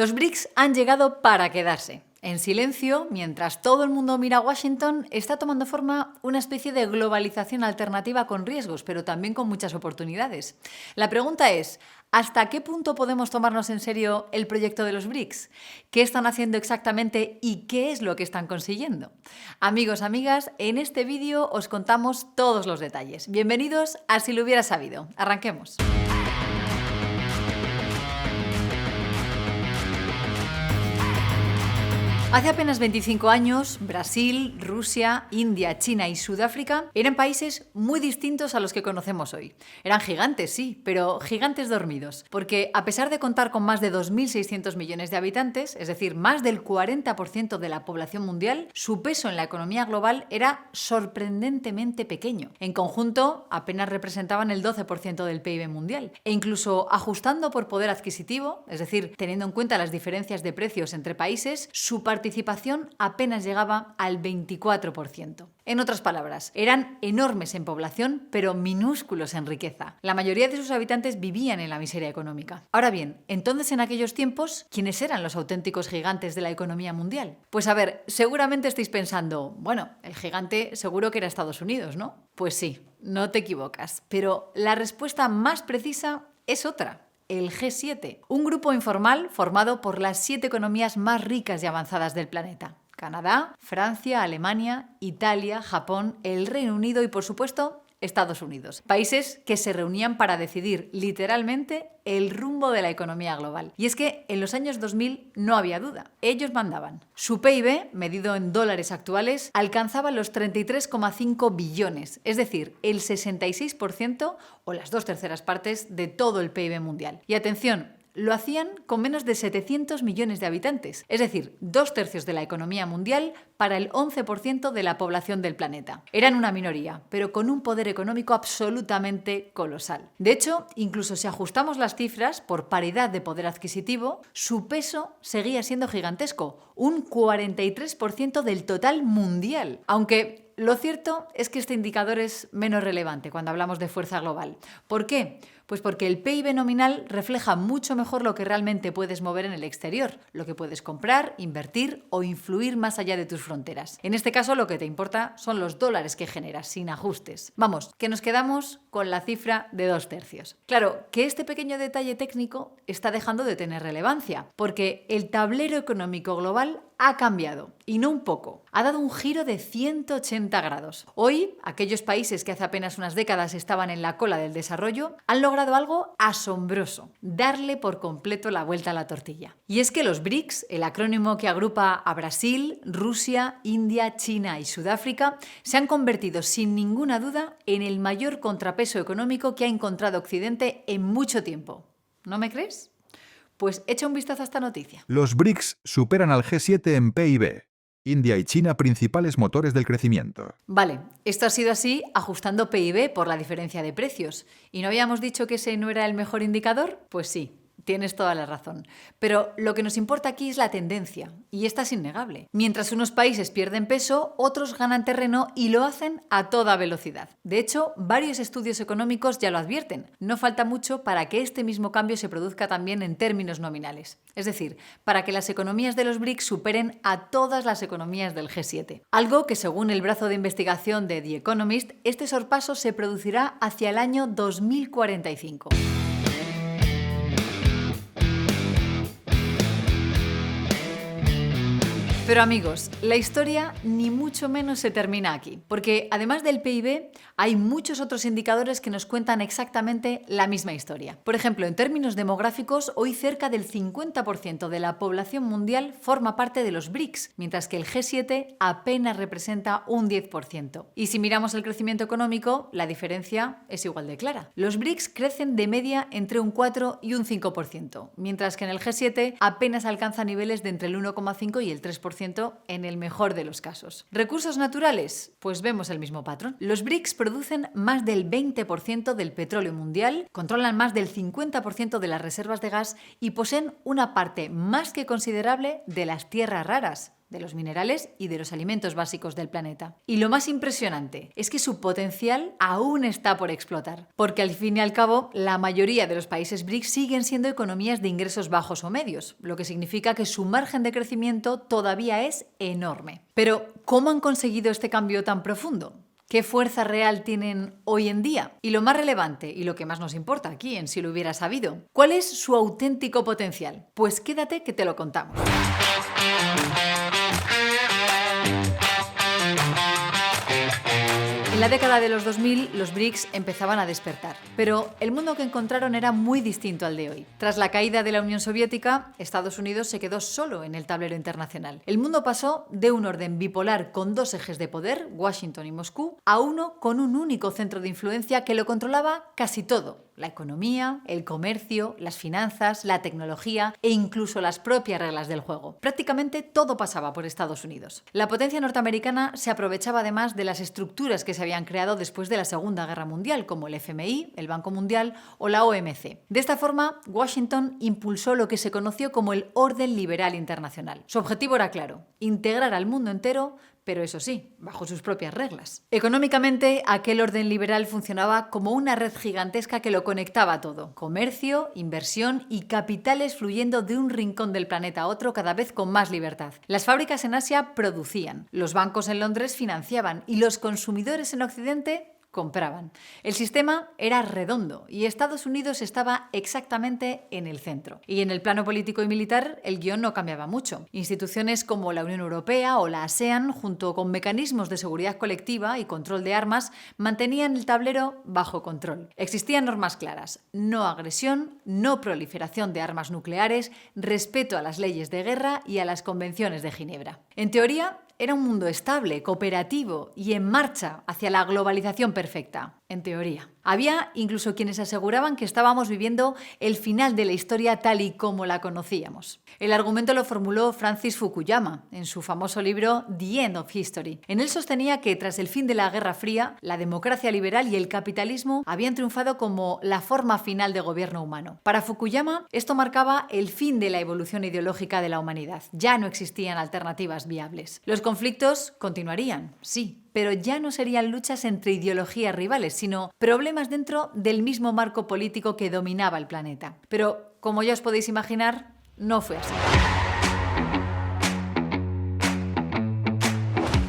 Los BRICS han llegado para quedarse. En silencio, mientras todo el mundo mira a Washington, está tomando forma una especie de globalización alternativa con riesgos, pero también con muchas oportunidades. La pregunta es, ¿hasta qué punto podemos tomarnos en serio el proyecto de los BRICS? ¿Qué están haciendo exactamente y qué es lo que están consiguiendo? Amigos, amigas, en este vídeo os contamos todos los detalles. Bienvenidos a Si lo hubiera sabido. Arranquemos. Hace apenas 25 años, Brasil, Rusia, India, China y Sudáfrica eran países muy distintos a los que conocemos hoy. Eran gigantes, sí, pero gigantes dormidos, porque a pesar de contar con más de 2.600 millones de habitantes, es decir, más del 40% de la población mundial, su peso en la economía global era sorprendentemente pequeño. En conjunto, apenas representaban el 12% del PIB mundial. E incluso ajustando por poder adquisitivo, es decir, teniendo en cuenta las diferencias de precios entre países, su participación apenas llegaba al 24%. En otras palabras, eran enormes en población, pero minúsculos en riqueza. La mayoría de sus habitantes vivían en la miseria económica. Ahora bien, entonces en aquellos tiempos, ¿quiénes eran los auténticos gigantes de la economía mundial? Pues a ver, seguramente estáis pensando, bueno, el gigante seguro que era Estados Unidos, ¿no? Pues sí, no te equivocas, pero la respuesta más precisa es otra. El G7, un grupo informal formado por las 7 economías más ricas y avanzadas del planeta. Canadá, Francia, Alemania, Italia, Japón, el Reino Unido y, por supuesto, Estados Unidos. Países que se reunían para decidir literalmente el rumbo de la economía global. Y es que en los años 2000 no había duda. Ellos mandaban. Su PIB, medido en dólares actuales, alcanzaba los 33,5 billones, es decir, el 66% o las 2/3 partes de todo el PIB mundial. Y atención, lo hacían con menos de 700 millones de habitantes, es decir, 2/3 de la economía mundial para el 11% de la población del planeta. Eran una minoría, pero con un poder económico absolutamente colosal. De hecho, incluso si ajustamos las cifras por paridad de poder adquisitivo, su peso seguía siendo gigantesco, un 43% del total mundial, aunque lo cierto es que este indicador es menos relevante cuando hablamos de fuerza global. ¿Por qué? Pues porque el PIB nominal refleja mucho mejor lo que realmente puedes mover en el exterior, lo que puedes comprar, invertir o influir más allá de tus fronteras. En este caso lo que te importa son los dólares que generas, sin ajustes. Vamos, que nos quedamos con la cifra de 2/3. Claro, que este pequeño detalle técnico está dejando de tener relevancia, porque el tablero económico global ha cambiado, y no un poco. Ha dado un giro de 180 grados. Hoy, aquellos países que hace apenas unas décadas estaban en la cola del desarrollo han logrado algo asombroso: darle por completo la vuelta a la tortilla. Y es que los BRICS, el acrónimo que agrupa a Brasil, Rusia, India, China y Sudáfrica, se han convertido sin ninguna duda en el mayor contrapeso económico que ha encontrado Occidente en mucho tiempo. ¿No me crees? Pues echa un vistazo a esta noticia. Los BRICS superan al G7 en PIB. India y China principales motores del crecimiento. Vale, esto ha sido así ajustando PIB por la diferencia de precios. ¿Y no habíamos dicho que ese no era el mejor indicador? Pues sí. Tienes toda la razón. Pero lo que nos importa aquí es la tendencia, y esta es innegable. Mientras unos países pierden peso, otros ganan terreno y lo hacen a toda velocidad. De hecho, varios estudios económicos ya lo advierten. No falta mucho para que este mismo cambio se produzca también en términos nominales. Es decir, para que las economías de los BRICS superen a todas las economías del G7. Algo que, según el brazo de investigación de The Economist, este sorpaso se producirá hacia el año 2045. Pero amigos, la historia ni mucho menos se termina aquí, porque además del PIB hay muchos otros indicadores que nos cuentan exactamente la misma historia. Por ejemplo, en términos demográficos, hoy cerca del 50% de la población mundial forma parte de los BRICS, mientras que el G7 apenas representa un 10%. Y si miramos el crecimiento económico, la diferencia es igual de clara. Los BRICS crecen de media entre un 4 y un 5%, mientras que en el G7 apenas alcanza niveles de entre el 1,5 y el 3% en el mejor de los casos. ¿Recursos naturales? Pues vemos el mismo patrón. Los BRICS producen más del 20% del petróleo mundial, controlan más del 50% de las reservas de gas y poseen una parte más que considerable de las tierras raras. de los minerales y de los alimentos básicos del planeta. Y lo más impresionante es que su potencial aún está por explotar, porque al fin y al cabo la mayoría de los países BRICS siguen siendo economías de ingresos bajos o medios, lo que significa que su margen de crecimiento todavía es enorme. Pero, ¿cómo han conseguido este cambio tan profundo? ¿Qué fuerza real tienen hoy en día? Y lo más relevante, y lo que más nos importa aquí en Si lo hubiera sabido, ¿cuál es su auténtico potencial? Pues quédate que te lo contamos. En la década de los 2000, los BRICS empezaban a despertar, pero el mundo que encontraron era muy distinto al de hoy. Tras la caída de la Unión Soviética, Estados Unidos se quedó solo en el tablero internacional. El mundo pasó de un orden bipolar con dos ejes de poder, Washington y Moscú, a uno con un único centro de influencia que lo controlaba casi todo: la economía, el comercio, las finanzas, la tecnología e incluso las propias reglas del juego. Prácticamente todo pasaba por Estados Unidos. La potencia norteamericana se aprovechaba además de las estructuras que se habían creado después de la Segunda Guerra Mundial, como el FMI, el Banco Mundial o la OMC. De esta forma, Washington impulsó lo que se conoció como el orden liberal internacional. Su objetivo era claro: integrar al mundo entero, pero eso sí, bajo sus propias reglas. Económicamente, aquel orden liberal funcionaba como una red gigantesca que lo conectaba todo: comercio, inversión y capitales fluyendo de un rincón del planeta a otro cada vez con más libertad. Las fábricas en Asia producían, los bancos en Londres financiaban y los consumidores en Occidente compraban. El sistema era redondo y Estados Unidos estaba exactamente en el centro. Y en el plano político y militar, el guión no cambiaba mucho. Instituciones como la Unión Europea o la ASEAN, junto con mecanismos de seguridad colectiva y control de armas, mantenían el tablero bajo control. Existían normas claras: no agresión, no proliferación de armas nucleares, respeto a las leyes de guerra y a las convenciones de Ginebra. En teoría, era un mundo estable, cooperativo y en marcha hacia la globalización perfecta, en teoría. Había incluso quienes aseguraban que estábamos viviendo el final de la historia tal y como la conocíamos. El argumento lo formuló Francis Fukuyama en su famoso libro The End of History. En él sostenía que tras el fin de la Guerra Fría, la democracia liberal y el capitalismo habían triunfado como la forma final de gobierno humano. Para Fukuyama, esto marcaba el fin de la evolución ideológica de la humanidad. Ya no existían alternativas viables. Los conflictos continuarían, sí, pero ya no serían luchas entre ideologías rivales, sino problemas dentro del mismo marco político que dominaba el planeta. Pero, como ya os podéis imaginar, no fue así.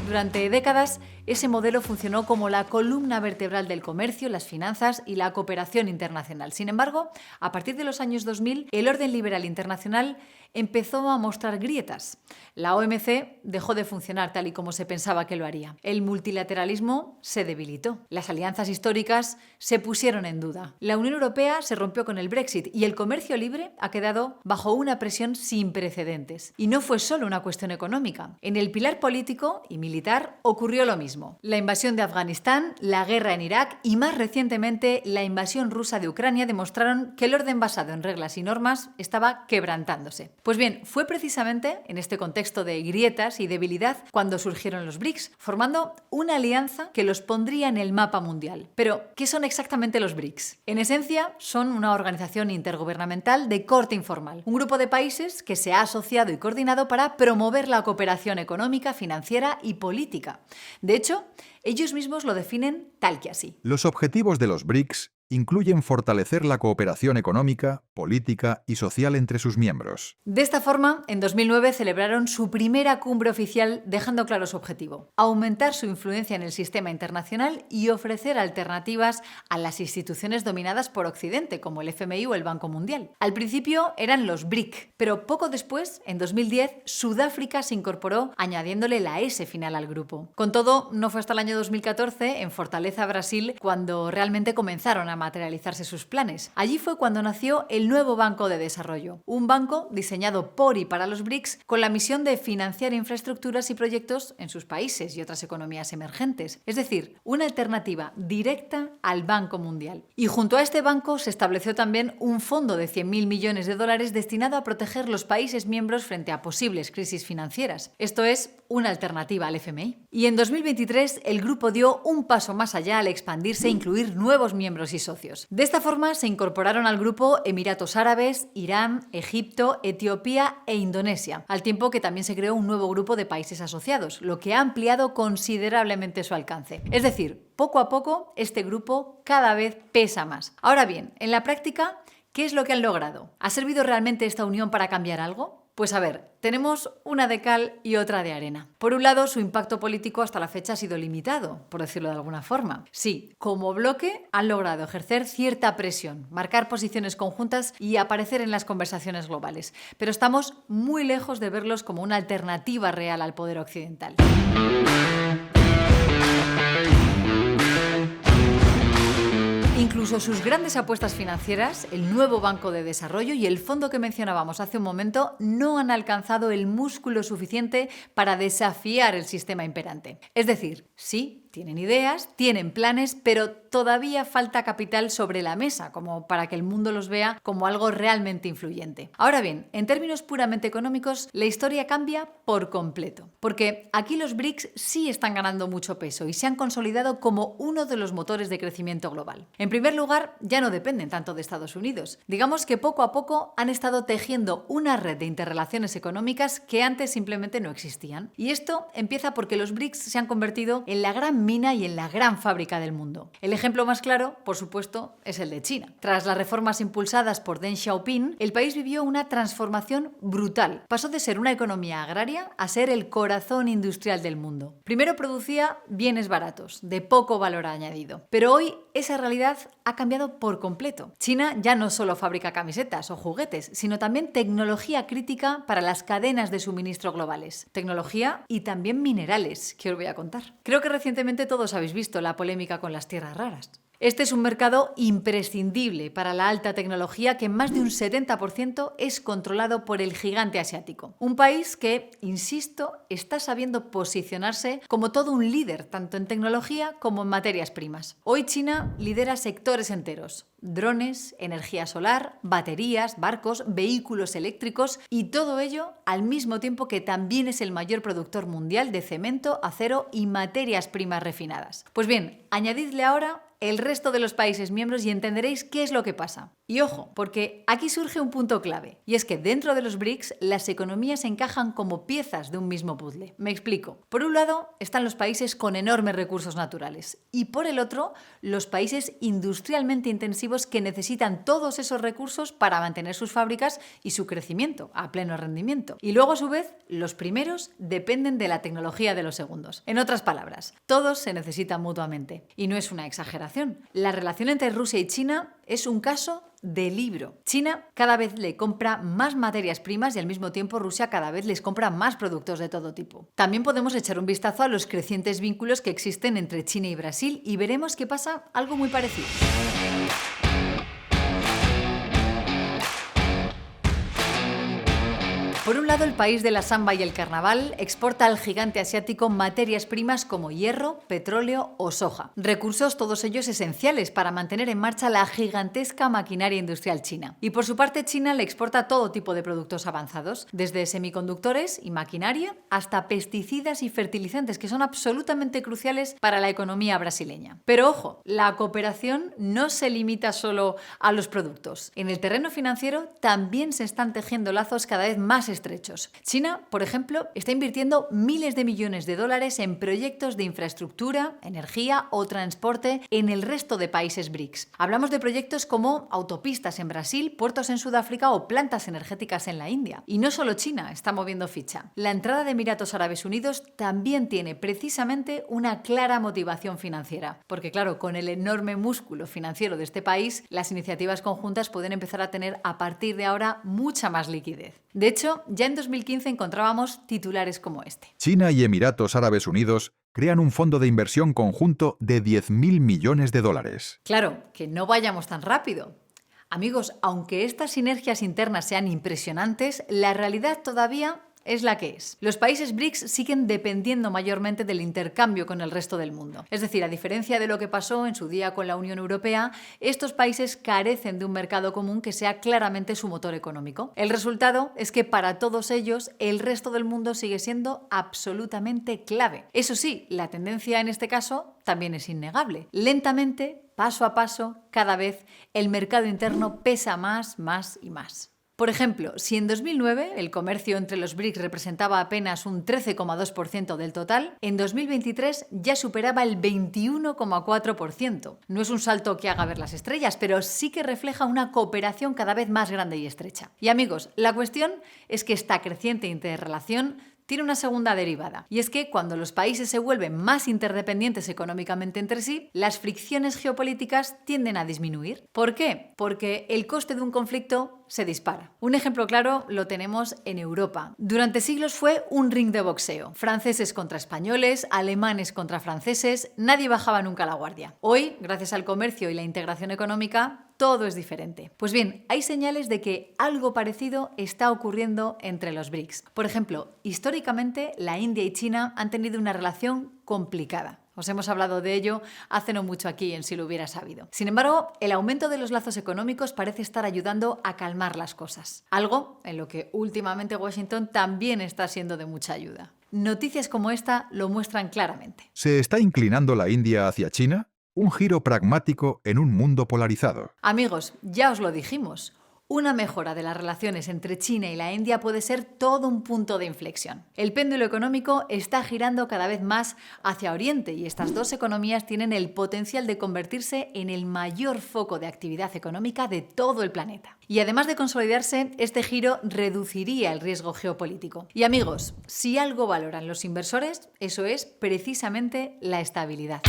Durante décadas, ese modelo funcionó como la columna vertebral del comercio, las finanzas y la cooperación internacional. Sin embargo, a partir de los años 2000, el orden liberal internacional empezó a mostrar grietas. La OMC dejó de funcionar tal y como se pensaba que lo haría. El multilateralismo se debilitó. Las alianzas históricas se pusieron en duda. La Unión Europea se rompió con el Brexit y el comercio libre ha quedado bajo una presión sin precedentes. Y no fue solo una cuestión económica. En el pilar político y militar ocurrió lo mismo. La invasión de Afganistán, la guerra en Irak y más recientemente la invasión rusa de Ucrania demostraron que el orden basado en reglas y normas estaba quebrantándose. Pues bien, fue precisamente en este contexto de grietas y debilidad cuando surgieron los BRICS, formando una alianza que los pondría en el mapa mundial. Pero, ¿qué son exactamente los BRICS? En esencia, son una organización intergubernamental de corte informal, un grupo de países que se ha asociado y coordinado para promover la cooperación económica, financiera y política. De hecho, ellos mismos lo definen tal que así. Los objetivos de los BRICS incluyen fortalecer la cooperación económica, política y social entre sus miembros. De esta forma, en 2009 celebraron su primera cumbre oficial dejando claro su objetivo: aumentar su influencia en el sistema internacional y ofrecer alternativas a las instituciones dominadas por Occidente, como el FMI o el Banco Mundial. Al principio eran los BRIC, pero poco después, en 2010, Sudáfrica se incorporó añadiéndole la S final al grupo. Con todo, no fue hasta el año 2014, en Fortaleza, Brasil, cuando realmente comenzaron a materializarse sus planes. Allí fue cuando nació el nuevo Banco de Desarrollo, un banco diseñado por y para los BRICS con la misión de financiar infraestructuras y proyectos en sus países y otras economías emergentes, es decir, una alternativa directa al Banco Mundial. Y junto a este banco se estableció también un fondo de 100.000 millones de dólares destinado a proteger los países miembros frente a posibles crisis financieras. Esto es una alternativa al FMI. Y en 2023 el grupo dio un paso más allá al expandirse e incluir nuevos miembros y países socios. De esta forma se incorporaron al grupo Emiratos Árabes, Irán, Egipto, Etiopía e Indonesia, al tiempo que también se creó un nuevo grupo de países asociados, lo que ha ampliado considerablemente su alcance. Es decir, poco a poco este grupo cada vez pesa más. Ahora bien, en la práctica, ¿qué es lo que han logrado? ¿Ha servido realmente esta unión para cambiar algo? Pues a ver, tenemos una de cal y otra de arena. Por un lado, su impacto político hasta la fecha ha sido limitado, por decirlo de alguna forma. Sí, como bloque han logrado ejercer cierta presión, marcar posiciones conjuntas y aparecer en las conversaciones globales, pero estamos muy lejos de verlos como una alternativa real al poder occidental. Incluso sus grandes apuestas financieras, el nuevo Banco de Desarrollo y el fondo que mencionábamos hace un momento, no han alcanzado el músculo suficiente para desafiar el sistema imperante. Es decir, sí, tienen ideas, tienen planes, pero todavía falta capital sobre la mesa, como para que el mundo los vea como algo realmente influyente. Ahora bien, en términos puramente económicos, la historia cambia por completo, porque aquí los BRICS sí están ganando mucho peso y se han consolidado como uno de los motores de crecimiento global. En primer lugar, ya no dependen tanto de Estados Unidos. Digamos que poco a poco han estado tejiendo una red de interrelaciones económicas que antes simplemente no existían. Y esto empieza porque los BRICS se han convertido en la gran mina y en la gran fábrica del mundo. El ejemplo más claro, por supuesto, es el de China. Tras las reformas impulsadas por Deng Xiaoping, el país vivió una transformación brutal. Pasó de ser una economía agraria a ser el corazón industrial del mundo. Primero producía bienes baratos, de poco valor añadido. Pero hoy esa realidad ha cambiado por completo. China ya no solo fabrica camisetas o juguetes, sino también tecnología crítica para las cadenas de suministro globales. Tecnología y también minerales, que os voy a contar. Creo que recientemente todos habéis visto la polémica con las tierras raras. Este es un mercado imprescindible para la alta tecnología que en más de un 70% es controlado por el gigante asiático. Un país que, insisto, está sabiendo posicionarse como todo un líder, tanto en tecnología como en materias primas. Hoy China lidera sectores enteros: drones, energía solar, baterías, barcos, vehículos eléctricos y todo ello al mismo tiempo que también es el mayor productor mundial de cemento, acero y materias primas refinadas. Pues bien, añadidle ahora el resto de los países miembros y entenderéis qué es lo que pasa. Y ojo, porque aquí surge un punto clave, y es que dentro de los BRICS las economías encajan como piezas de un mismo puzzle. Me explico. Por un lado están los países con enormes recursos naturales y por el otro los países industrialmente intensivos que necesitan todos esos recursos para mantener sus fábricas y su crecimiento a pleno rendimiento. Y luego a su vez los primeros dependen de la tecnología de los segundos. En otras palabras, todos se necesitan mutuamente. Y no es una exageración. La relación entre Rusia y China es un caso de libro. China cada vez le compra más materias primas y al mismo tiempo Rusia cada vez les compra más productos de todo tipo. También podemos echar un vistazo a los crecientes vínculos que existen entre China y Brasil y veremos que pasa algo muy parecido. Por un lado, el país de la samba y el carnaval exporta al gigante asiático materias primas como hierro, petróleo o soja. Recursos todos ellos esenciales para mantener en marcha la gigantesca maquinaria industrial china. Y por su parte, China le exporta todo tipo de productos avanzados, desde semiconductores y maquinaria hasta pesticidas y fertilizantes que son absolutamente cruciales para la economía brasileña. Pero ojo, la cooperación no se limita solo a los productos. En el terreno financiero también se están tejiendo lazos cada vez más estrechos. China, por ejemplo, está invirtiendo miles de millones de dólares en proyectos de infraestructura, energía o transporte en el resto de países BRICS. Hablamos de proyectos como autopistas en Brasil, puertos en Sudáfrica o plantas energéticas en la India. Y no solo China está moviendo ficha. La entrada de Emiratos Árabes Unidos también tiene precisamente una clara motivación financiera. Porque claro, con el enorme músculo financiero de este país, las iniciativas conjuntas pueden empezar a tener a partir de ahora mucha más liquidez. De hecho, ya en 2015 encontrábamos titulares como este. China y Emiratos Árabes Unidos crean un fondo de inversión conjunto de 10.000 millones de dólares. Claro, que no vayamos tan rápido. Amigos, aunque estas sinergias internas sean impresionantes, la realidad todavía es la que es. Los países BRICS siguen dependiendo mayormente del intercambio con el resto del mundo. Es decir, a diferencia de lo que pasó en su día con la Unión Europea, estos países carecen de un mercado común que sea claramente su motor económico. El resultado es que para todos ellos el resto del mundo sigue siendo absolutamente clave. Eso sí, la tendencia en este caso también es innegable. Lentamente, paso a paso, cada vez el mercado interno pesa más y más. Por ejemplo, si en 2009 el comercio entre los BRICS representaba apenas un 13,2% del total, en 2023 ya superaba el 21,4%. No es un salto que haga ver las estrellas, pero sí que refleja una cooperación cada vez más grande y estrecha. Y amigos, la cuestión es que esta creciente interrelación tiene una segunda derivada, y es que cuando los países se vuelven más interdependientes económicamente entre sí, las fricciones geopolíticas tienden a disminuir. ¿Por qué? Porque el coste de un conflicto se dispara. Un ejemplo claro lo tenemos en Europa. Durante siglos fue un ring de boxeo. Franceses contra españoles, alemanes contra franceses, nadie bajaba nunca la guardia. Hoy, gracias al comercio y la integración económica, todo es diferente. Pues bien, hay señales de que algo parecido está ocurriendo entre los BRICS. Por ejemplo, históricamente la India y China han tenido una relación complicada. Os hemos hablado de ello hace no mucho aquí en Si lo hubiera sabido. Sin embargo, el aumento de los lazos económicos parece estar ayudando a calmar las cosas. Algo en lo que últimamente Washington también está siendo de mucha ayuda. Noticias como esta lo muestran claramente. ¿Se está inclinando la India hacia China? Un giro pragmático en un mundo polarizado. Amigos, ya os lo dijimos. Una mejora de las relaciones entre China y la India puede ser todo un punto de inflexión. El péndulo económico está girando cada vez más hacia Oriente y estas dos economías tienen el potencial de convertirse en el mayor foco de actividad económica de todo el planeta. Y además de consolidarse, este giro reduciría el riesgo geopolítico. Y amigos, si algo valoran los inversores, eso es precisamente la estabilidad.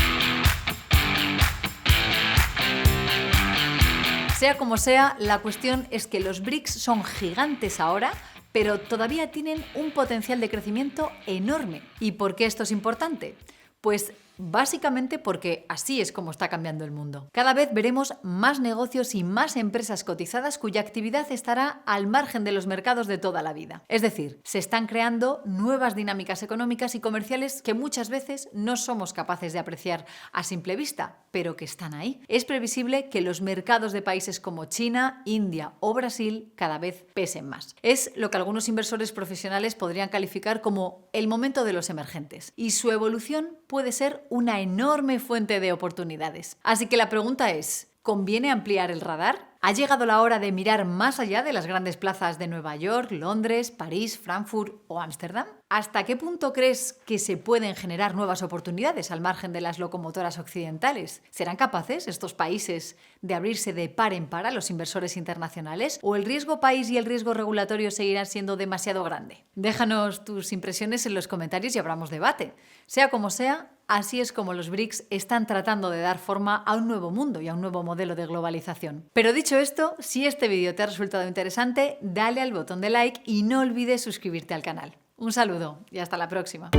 Sea como sea, la cuestión es que los BRICS son gigantes ahora, pero todavía tienen un potencial de crecimiento enorme. ¿Y por qué esto es importante? Pues básicamente porque así es como está cambiando el mundo. Cada vez veremos más negocios y más empresas cotizadas cuya actividad estará al margen de los mercados de toda la vida. Es decir, se están creando nuevas dinámicas económicas y comerciales que muchas veces no somos capaces de apreciar a simple vista, pero que están ahí. Es previsible que los mercados de países como China, India o Brasil cada vez pesen más. Es lo que algunos inversores profesionales podrían calificar como el momento de los emergentes, y su evolución puede ser una enorme fuente de oportunidades. Así que la pregunta es, ¿conviene ampliar el radar? ¿Ha llegado la hora de mirar más allá de las grandes plazas de Nueva York, Londres, París, Frankfurt o Ámsterdam? ¿Hasta qué punto crees que se pueden generar nuevas oportunidades al margen de las locomotoras occidentales? ¿Serán capaces estos países de abrirse de par en par a los inversores internacionales? ¿O el riesgo país y el riesgo regulatorio seguirán siendo demasiado grande? Déjanos tus impresiones en los comentarios y abramos debate. Sea como sea, así es como los BRICS están tratando de dar forma a un nuevo mundo y a un nuevo modelo de globalización. Pero dicho esto, si este vídeo te ha resultado interesante, dale al botón de like y no olvides suscribirte al canal. Un saludo y hasta la próxima.